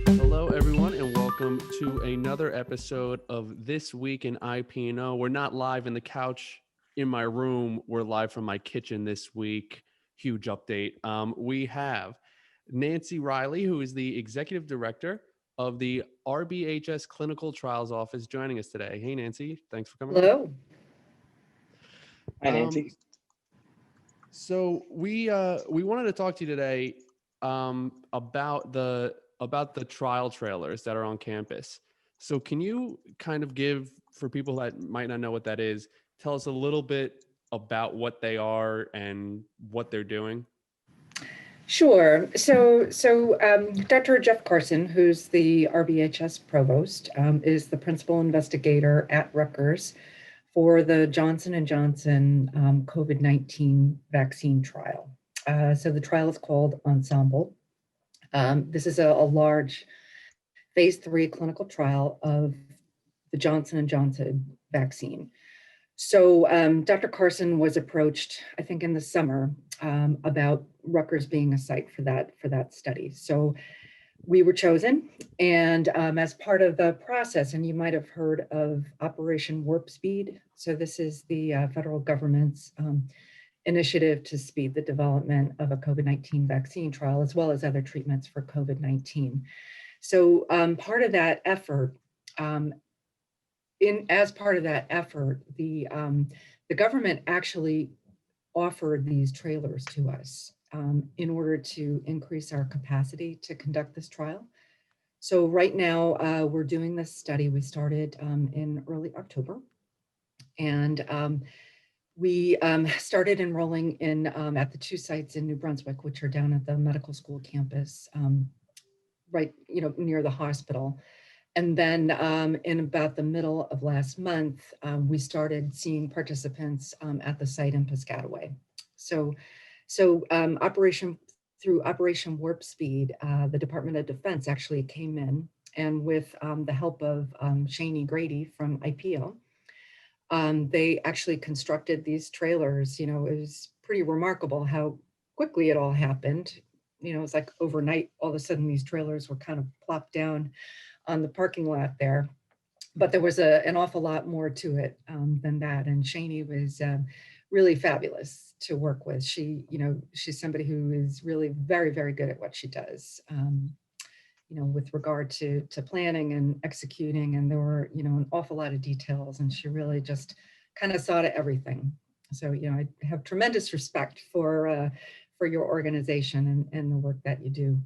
Hello, everyone, and welcome to another episode of This Week in IP&O. We're not live in the couch in my room. We're live from my kitchen this week. Huge update. We have Nancy Reilly, who is the Executive Director of the RBHS Clinical Trials Office, joining us today. Hey, Nancy. Thanks for coming Hello. Hi, Nancy. So we wanted to talk to you today about the trial trailers that are on campus. So can you kind of give, for people that might not know what that is, tell us a little bit about what they are and what they're doing? Sure. So Dr. Jeff Carson, who's the RBHS provost, is the principal investigator at Rutgers for the Johnson & Johnson COVID-19 vaccine trial. So the trial is called Ensemble. This is a large phase 3 clinical trial of the Johnson & Johnson vaccine. So Dr. Carson was approached, I think in the summer, about Rutgers being a site for that study. So we were chosen, and as part of the process, and you might have heard of Operation Warp Speed. So this is the federal government's initiative to speed the development of a COVID-19 vaccine trial, as well as other treatments for COVID-19. So part of that effort, as part of that effort, the government actually offered these trailers to us in order to increase our capacity to conduct this trial. So right now we're doing this study. We started in early October, and we started enrolling in at the 2 sites in New Brunswick, which are down at the medical school campus, right, near the hospital. And then in about the middle of last month, we started seeing participants at the site in Piscataway. So through Operation Warp Speed, the Department of Defense actually came in, and with the help of Shani Grady from IP&O, they actually constructed these trailers. It was pretty remarkable how quickly it all happened. It was like overnight, all of a sudden these trailers were kind of plopped down on the parking lot there. But there was an awful lot more to it than that. And Shani was really fabulous to work with. She's somebody who is really very, very good at what she does, with regard to planning and executing. And there were, an awful lot of details, and she really just kind of saw to everything. So, I have tremendous respect for your organization and the work that you do.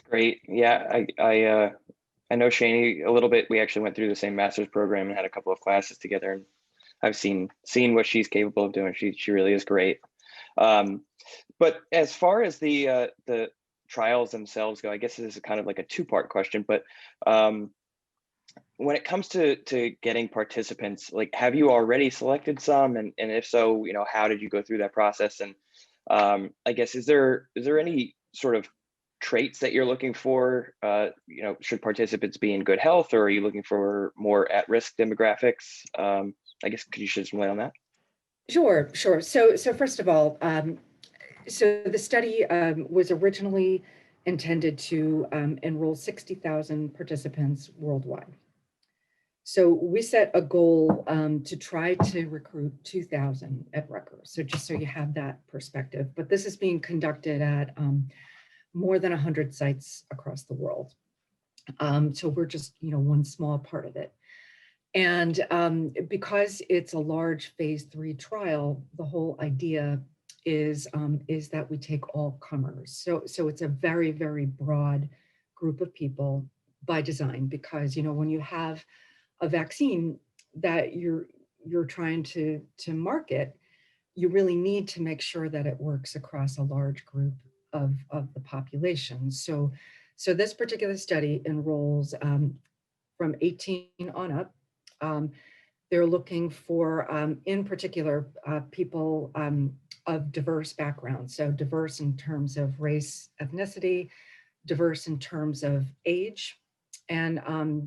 Great. Yeah, I know Shani a little bit. We actually went through the same master's program and had a couple of classes together, and I've seen what she's capable of doing. She really is great. But as far as the trials themselves go, I guess this is kind of like a 2-part question. But when it comes to getting participants, like, have you already selected some, and if so, how did you go through that process? And I guess is there any sort of traits that you're looking for? Should participants be in good health, or are you looking for more at-risk demographics? I guess, could you shed some light on that? Sure. So first of all, so the study was originally intended to enroll 60,000 participants worldwide. So we set a goal to try to recruit 2,000 at Rutgers. So just so you have that perspective, but this is being conducted at more than 100 sites across the world. So we're just, one small part of it. And because it's a large phase 3 trial, the whole idea is that we take all comers. So it's a very, very broad group of people by design, because, when you have a vaccine that you're trying to market, you really need to make sure that it works across a large group of the population. So this particular study enrolls from 18 on up. They're looking for, in particular, people of diverse backgrounds. So diverse in terms of race, ethnicity, diverse in terms of age, and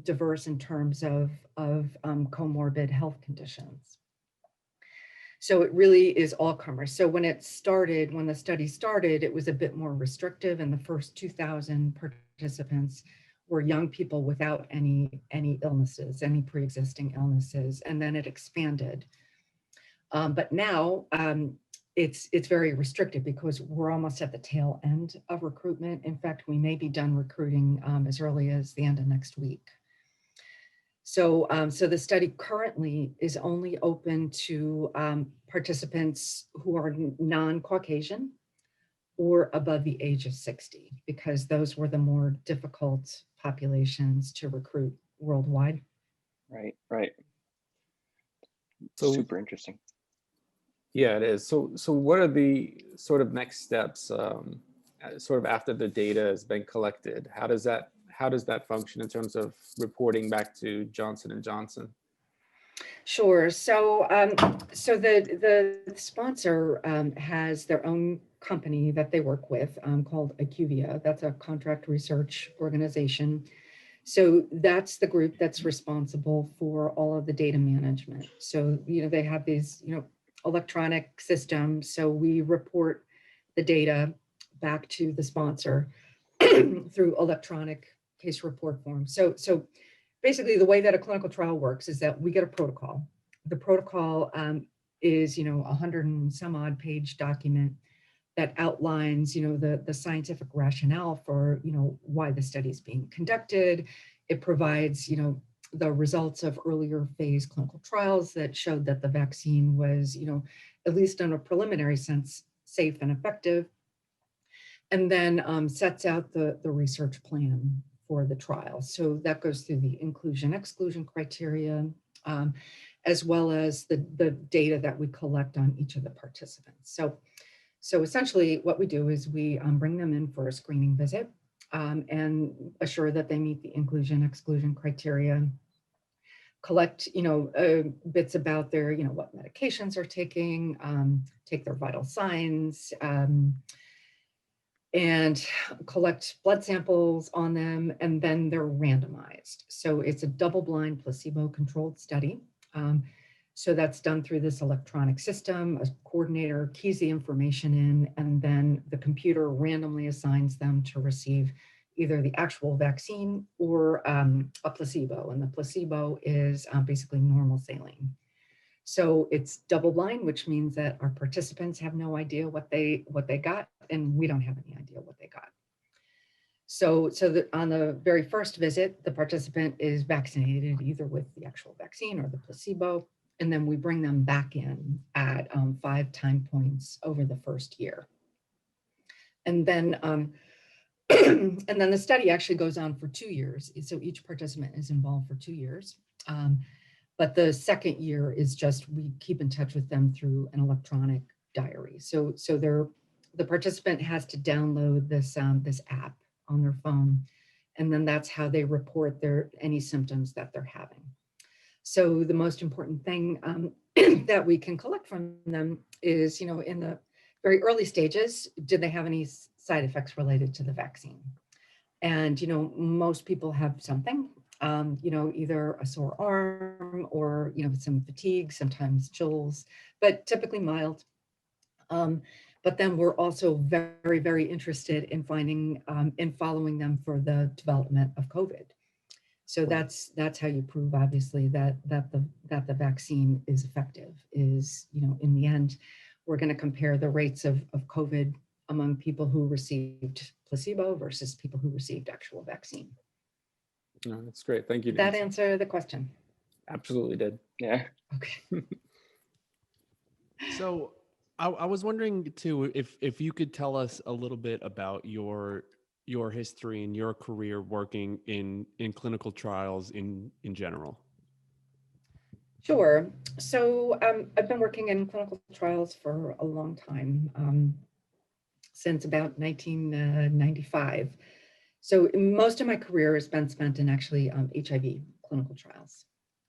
diverse in terms of comorbid health conditions. So it really is all comers. So when the study started, it was a bit more restrictive, and the first 2,000 participants were young people without any illnesses, any pre-existing illnesses, and then it expanded. But now it's very restricted because we're almost at the tail end of recruitment. In fact, we may be done recruiting as early as the end of next week. So, so the study currently is only open to participants who are non-Caucasian or above the age of 60, because those were the more difficult populations to recruit worldwide. Right, right. So Super interesting. yeah, it is. So what are the sort of next steps, sort of after the data has been collected? How does that function in terms of reporting back to Johnson and Johnson? Sure. So, so the sponsor has their own company that they work with called IQVIA. That's a contract research organization. So that's the group that's responsible for all of the data management. So, they have these, electronic systems. So we report the data back to the sponsor through electronic case report form. So basically the way that a clinical trial works is that we get a protocol. The protocol is, 100 and some odd page document that outlines, the scientific rationale for, why the study is being conducted. It provides, the results of earlier phase clinical trials that showed that the vaccine was, at least in a preliminary sense, safe and effective. And then sets out the research plan for the trial. So that goes through the inclusion-exclusion criteria, as well as the data that we collect on each of the participants. So essentially what we do is we bring them in for a screening visit and assure that they meet the inclusion-exclusion criteria, collect, bits about their, what medications they're taking, take their vital signs, and collect blood samples on them, and then they're randomized. So it's a double-blind placebo-controlled study. So that's done through this electronic system. A coordinator keys the information in, and then the computer randomly assigns them to receive either the actual vaccine or a placebo. And the placebo is basically normal saline. So it's double blind, which means that our participants have no idea what they got, and we don't have any idea what they got. So on the very first visit, the participant is vaccinated either with the actual vaccine or the placebo, and then we bring them back in at 5 time points over the first year. And then and then the study actually goes on for 2 years. So each participant is involved for 2 years. But the second year is just, we keep in touch with them through an electronic diary. So the participant has to download this app on their phone, and then that's how they report any symptoms that they're having. So the most important thing that we can collect from them is, in the very early stages, did they have any side effects related to the vaccine? And, most people have something, either a sore arm or, some fatigue, sometimes chills, but typically mild. But then we're also very, very interested in finding, in following them for the development of COVID. So that's how you prove, obviously, that the vaccine is effective. Is, in the end, we're going to compare the rates of COVID among people who received placebo versus people who received actual vaccine. No, that's great. Thank you. Did that answer the question? Absolutely did. Yeah. Okay. So I was wondering too, if you could tell us a little bit about your history and your career working in clinical trials in general. Sure. So I've been working in clinical trials for a long time, since about 1995. So most of my career has been spent in actually HIV clinical trials.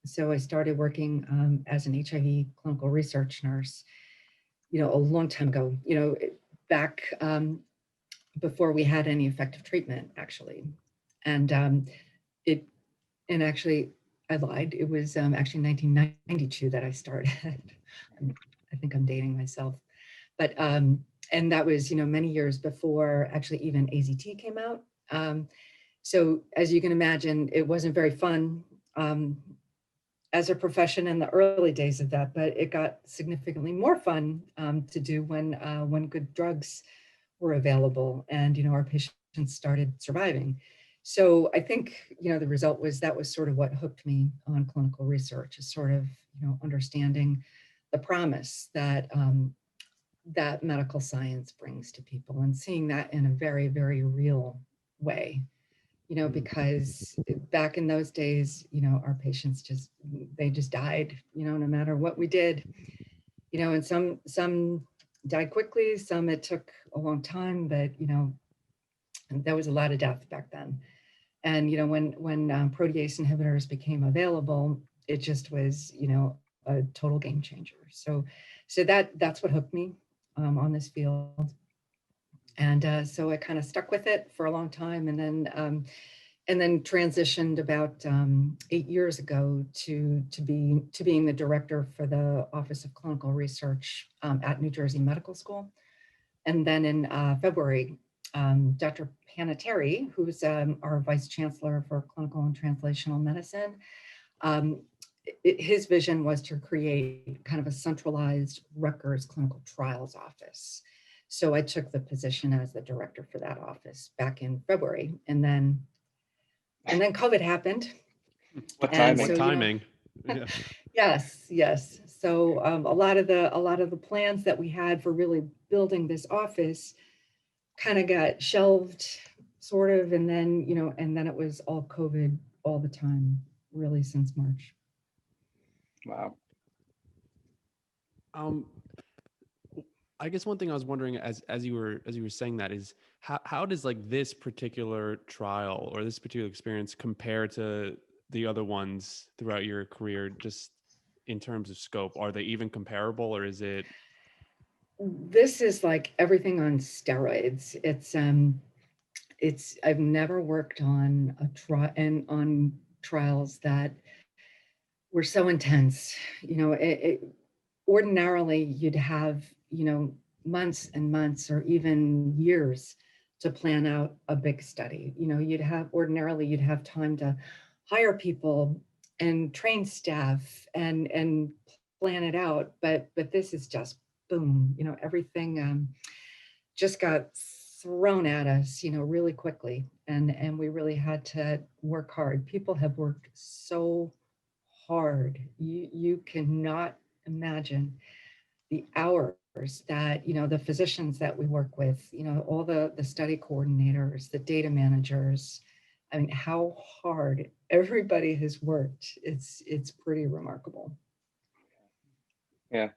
So I started working as an HIV clinical research nurse, a long time ago, back before we had any effective treatment, actually. And actually, I lied. It was actually 1992 that I started. I think I'm dating myself, but and that was, many years before actually even AZT came out. So as you can imagine, it wasn't very fun as a profession in the early days of that, but it got significantly more fun to do when good drugs were available and, our patients started surviving. So I think, the result was that was sort of what hooked me on clinical research, is sort of, understanding the promise that that medical science brings to people and seeing that in a very, very real way. Because back in those days, our patients they just died, no matter what we did, and some died quickly, some it took a long time, but, there was a lot of death back then. And, when protease inhibitors became available, it just was, a total game changer. So that's what hooked me on this field. And so I kind of stuck with it for a long time, and then transitioned about 8 years ago to being the director for the Office of Clinical Research at New Jersey Medical School. And then in February, Dr. Panettiere, who's our vice chancellor for clinical and translational medicine, his vision was to create kind of a centralized Rutgers clinical trials office. So I took the position as the director for that office back in February, and then COVID happened. What And timing? What timing? Yeah. Yes. So a lot of the plans that we had for really building this office kind of got shelved, sort of, and then it was all COVID all the time, really, since March. Wow. I guess one thing I was wondering as you were saying that is how does like this particular trial or this particular experience compare to the other ones throughout your career, just in terms of scope? Are they even comparable, or is it? This is like everything on steroids. It's I've never worked on on trials that were so intense. Ordinarily you'd have, months and months or even years to plan out a big study. Ordinarily you'd have time to hire people and train staff and plan it out. But this is just boom, everything just got thrown at us, really quickly. And we really had to work hard. People have worked so hard. You cannot imagine the hours that, the physicians that we work with, all the study coordinators, the data managers. I mean, how hard everybody has worked. It's pretty remarkable. Yeah.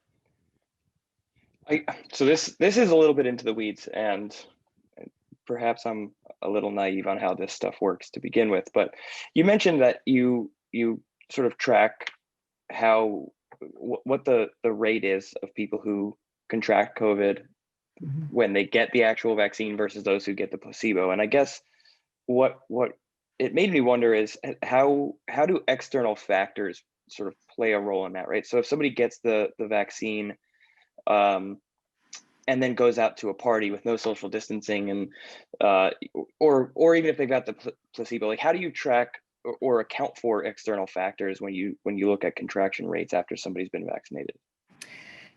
So this is a little bit into the weeds, and perhaps I'm a little naive on how this stuff works to begin with, but you mentioned that you sort of track what the rate is of people who contract COVID when they get the actual vaccine versus those who get the placebo. And I guess what it made me wonder is how do external factors sort of play a role in that, right? So if somebody gets the vaccine and then goes out to a party with no social distancing, and or even if they've got the placebo, like how do you track or account for external factors when you look at contraction rates after somebody's been vaccinated?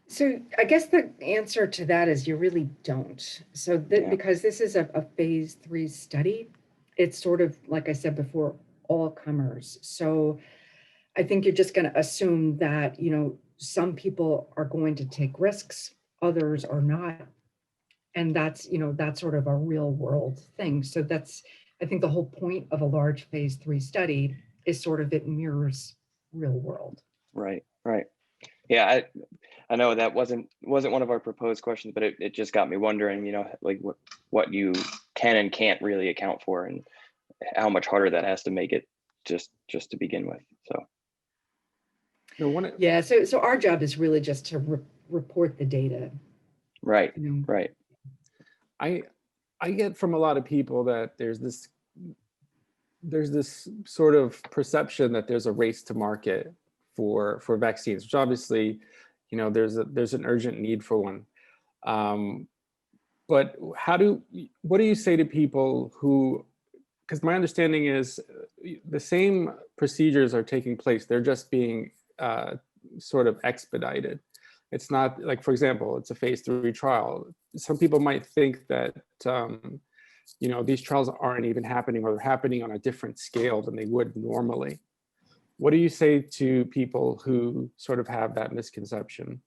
So I guess the answer to that is you really don't. So because this is a phase 3 study, it's sort of, like I said before, all comers. So I think you're just going to assume that, some people are going to take risks, others are not. And that's sort of a real world thing. So that's, I think the whole point of a large phase 3 study is sort of it mirrors real world. Right. Yeah, I know that wasn't one of our proposed questions, but it just got me wondering, like what you can and can't really account for, and how much harder that has to make it just to begin with. So. Yeah. So our job is really just to report the data. Right. Right. I get from a lot of people that there's this sort of perception that there's a race to market for vaccines, which obviously you know, there's an urgent need for one. But what do you say to people who, because my understanding is the same procedures are taking place, they're just being sort of expedited. It's not like, for example, it's a phase 3 trial. Some people might think that, you know, these trials aren't even happening, or they're happening on a different scale than they would normally. What do you say to people who sort of have that misconception?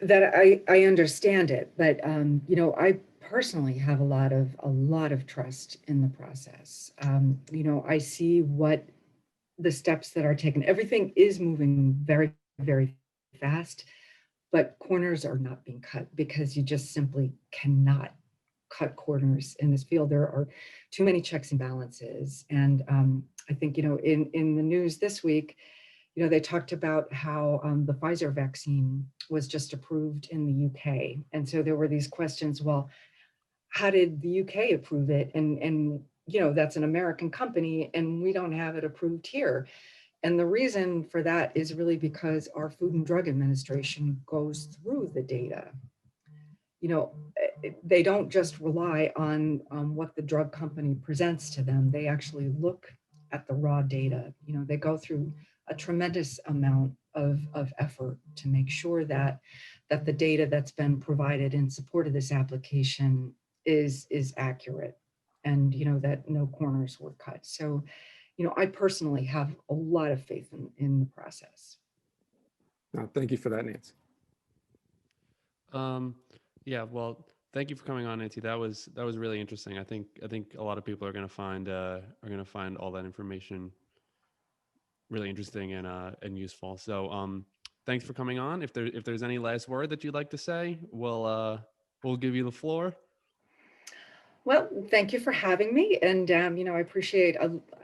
That I understand it, but you know, I personally have a lot of trust in the process. You know, I see what the steps that are taken. Everything is moving very, very fast, but corners are not being cut because you just simply cannot cut corners in this field. There are too many checks and balances. And I think, you know, in the news this week, you know, they talked about how the Pfizer vaccine was just approved in the UK. And so there were these questions, well, how did the UK approve it? And you know, that's an American company and we don't have it approved here. And the reason for that is really because our Food and Drug Administration goes through the data. You know, they don't just rely on what the drug company presents to them. They actually look at the raw data. You know, they go through a tremendous amount of effort to make sure that the data that's been provided in support of this application is accurate, and you know, that no corners were cut. So, you know, I personally have a lot of faith in the process. Thank you for that, Nancy. Yeah, well, thank you for coming on, Nancy. That was really interesting. I think a lot of people are going to find all that information really interesting and useful. So thanks for coming on. If there's any last word that you'd like to say, we'll give you the floor. Well, thank you for having me, and you know, I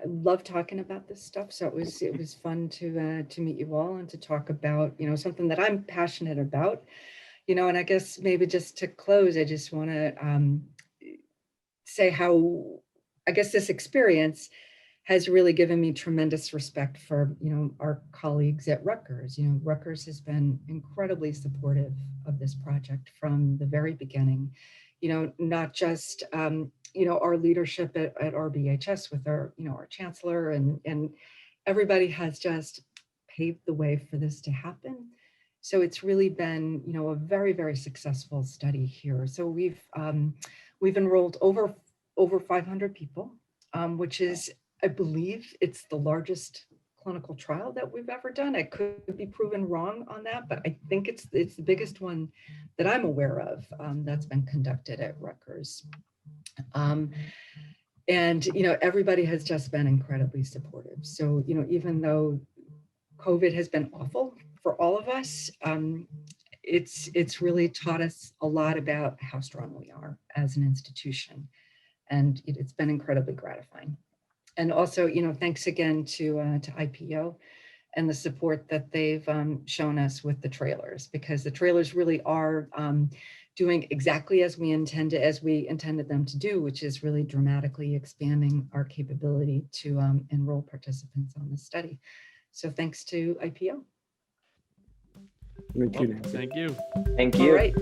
love talking about this stuff. So it was fun to meet you all and to talk about, you know, something that I'm passionate about. You know, and I guess maybe just to close, I just want to say how I guess this experience has really given me tremendous respect for, you know, our colleagues at Rutgers. You know, Rutgers has been incredibly supportive of this project from the very beginning. You know, not just, you know, our leadership at RBHS with our, you know, our chancellor and everybody has just paved the way for this to happen. So it's really been, you know, a very, very successful study here. So we've enrolled over 500 people, which is, I believe, it's the largest clinical trial that we've ever done. I could be proven wrong on that, but I think it's the biggest one that I'm aware of that's been conducted at Rutgers. And, you know, everybody has just been incredibly supportive. So, you know, even though COVID has been awful for all of us, it's really taught us a lot about how strong we are as an institution. And it's been incredibly gratifying. And also, you know, thanks again to IP&O and the support that they've shown us with the trailers, because the trailers really are doing exactly as we intended them to do, which is really dramatically expanding our capability to enroll participants on this study. So thanks to IP&O. Thank you, Nancy. Thank you. Thank All you. right.